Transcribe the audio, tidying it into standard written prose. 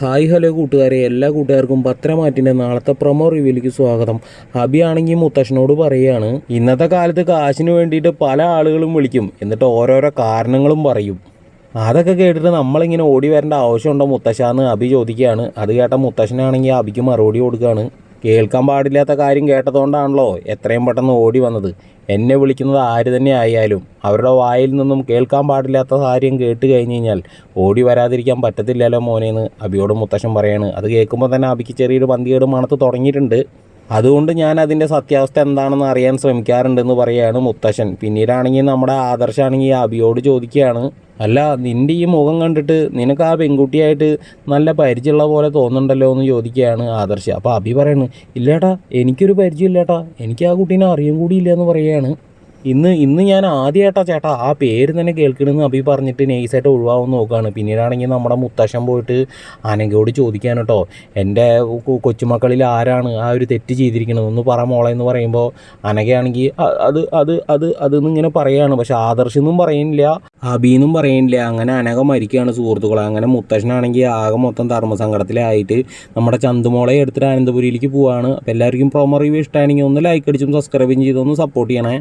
Hi hello കൂട്ടുകാരെ, എല്ലാ കൂട്ടുകാർക്കും പത്രമാറ്റിൻ്റെ നാളത്തെ പ്രൊമോ റിവ്യൂലേക്ക് സ്വാഗതം. അബിയാണെങ്കിൽ മുത്തശ്ശനോട് പറയുകയാണ്, ഇന്നത്തെ കാലത്ത് കാശിന് വേണ്ടിയിട്ട് പല ആളുകളും വിളിക്കും, എന്നിട്ട് ഓരോരോ കാരണങ്ങളും പറയും. അതൊക്കെ കേട്ടിട്ട് നമ്മളിങ്ങനെ ഓടി വരേണ്ട ആവശ്യമുണ്ടോ മുത്തശ്ശാന്ന് അബി ചോദിക്കുകയാണ്. അത് കേട്ട മുത്തശ്ശനാണെങ്കിൽ അബിക്ക് മറുപടി കൊടുക്കുകയാണ്, കേൾക്കാൻ പാടില്ലാത്ത കാര്യം കേട്ടതുകൊണ്ടാണല്ലോ എത്രയും പെട്ടെന്ന് ഓടി വന്നത്. എന്നെ വിളിക്കുന്നത് ആര് തന്നെ ആയാലും അവരുടെ വായിൽ നിന്നും കേൾക്കാൻ പാടില്ലാത്ത കാര്യം കേട്ട് കഴിഞ്ഞ് കഴിഞ്ഞാൽ ഓടി വരാതിരിക്കാൻ പറ്റത്തില്ലല്ലോ മോനേന്ന് അബിയോട് മുത്തശ്ശൻ പറയാണ്. അത് കേൾക്കുമ്പോൾ തന്നെ അബിക്ക് ചെറിയൊരു പന്തികേട് മണത്ത് തുടങ്ങിയിട്ടുണ്ട്. അതുകൊണ്ട് ഞാൻ അതിൻ്റെ സത്യാവസ്ഥ എന്താണെന്ന് അറിയാൻ ശ്രമിക്കാറുണ്ടെന്ന് പറയുകയാണ് മുത്തശ്ശൻ. പിന്നീടാണെങ്കിൽ നമ്മുടെ ആദർശാണെങ്കിൽ അബിയോട് ചോദിക്കുകയാണ്, അല്ല നിൻ്റെ ഈ മുഖം കണ്ടിട്ട് നിനക്ക് ആ പെൺകുട്ടിയായിട്ട് നല്ല പരിചയമുള്ള പോലെ തോന്നുന്നുണ്ടല്ലോ എന്ന് ചോദിക്കുകയാണ് ആദർശ്. അപ്പോൾ അബി പറയുന്നു, ഇല്ലേട്ടാ എനിക്കൊരു പരിചയമില്ലേട്ടാ, എനിക്ക് ആ കുട്ടീനെ അറിയും കൂടിയില്ല എന്ന് പറയുകയാണ്. ഇന്ന് ഞാൻ ആദ്യമായിട്ടാ ചേട്ടാ ആ പേര് തന്നെ കേൾക്കണമെന്ന് അബി പറഞ്ഞിട്ട് നൈസായിട്ട് ഒഴിവാകുമെന്ന് നോക്കുകയാണ്. പിന്നീടാണെങ്കിൽ നമ്മുടെ മുത്തശ്ശൻ പോയിട്ട് അനഘയോട് ചോദിക്കാൻ കേട്ടോ, എൻ്റെ കൊച്ചുമക്കളിൽ ആരാണ് ആ ഒരു തെറ്റ് ചെയ്തിരിക്കണത് ഒന്ന് പറ മോളെ എന്ന് പറയുമ്പോൾ അനഘയാണെങ്കിൽ അതെന്ന് ഇങ്ങനെ പറയുകയാണ്. പക്ഷെ ആദർശെന്നും പറയുന്നില്ല, അബീന്നും പറയുന്നില്ല. അങ്ങനെ അനഘ മരിക്കുകയാണ് സുഹൃത്തുക്കളെ. അങ്ങനെ മുത്തശ്ശനാണെങ്കിൽ ആകെ മൊത്തം ധർമ്മസങ്കടത്തിലായിട്ട് നമ്മുടെ ചന്തുമോളെ എടുത്തിട്ട് അനന്തപുരിയിലേക്ക് പോവുകയാണ്. അപ്പോൾ എല്ലാവർക്കും പ്രൊമോ റിവ്യൂ ഇഷ്ടമാണെങ്കിൽ ഒന്ന് ലൈക്ക് അടിച്ചും സബ്സ്ക്രൈബും ചെയ്തൊന്ന് സപ്പോർട്ട് ചെയ്യണേ.